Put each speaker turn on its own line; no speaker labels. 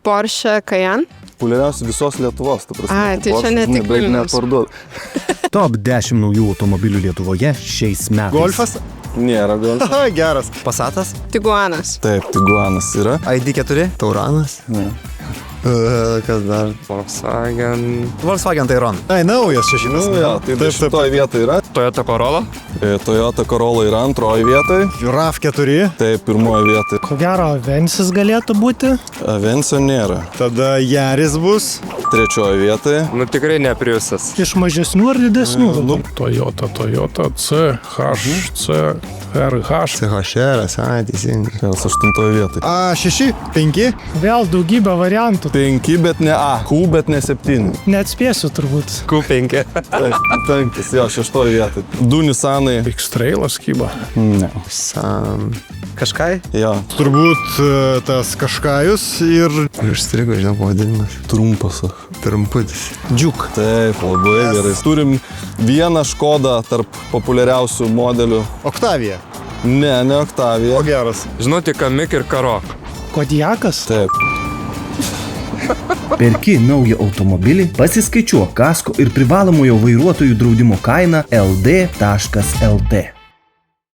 Porsche Cayenne.
Populiariausi visos Lietuvos, tu prasme.
Ai, tai čia ne tik Vilniaus.
Top 10 naujų automobilių Lietuvoje šiais metais.
Golfas?
Nėra Golfas.
Geras.
Passatas?
Tiguanas.
Taip, Tiguanas yra.
ID4?
Tauranas?
Ne.
Kas dar?
Volkswagen Tayron.
Ai, naujas šešinas.
Jo, tai šitoje vietoje yra.
Toyota Corolla.
Toyota Corolla yra antroje vietoje.
RAV4.
Taip, pirmoje vietoje.
Ko gero, Avensis galėtų būti.
Avencio nėra.
Tada Yaris bus.
Trečioje vietoje.
Nu tikrai ne Priusas.
Iš mažesnių ar didesnių?
Toyota CHR,
CHR, teisingai.
Vėl 8 vietoje.
A6, 5.
Vėl daugybė variantų.
5, bet ne A. Q, bet ne 7.
Neatspėsiu turbūt.
Q5.
Taip, 5, jo, 6 vietoje. 2 Nissanai.
X-Trailas kyba.
Ne.
Kažkai?
Jo.
Turbūt tas Kažkajus ir... Užstrigo, žinau, pavadinimas.
Trumpas.
Trumputis.
Džiuk.
Taip, labai gerai. Turim vieną Škodą tarp populiariausių modelių.
Octavia.
Ne Octavia.
O geras.
Žinau tik Kamik ir Karok.
Kodiakas?
Taip.
Perki naują automobilį, pasiskaičiuok kasko ir privalomojo vairuotojų draudimo kainą ld.lt.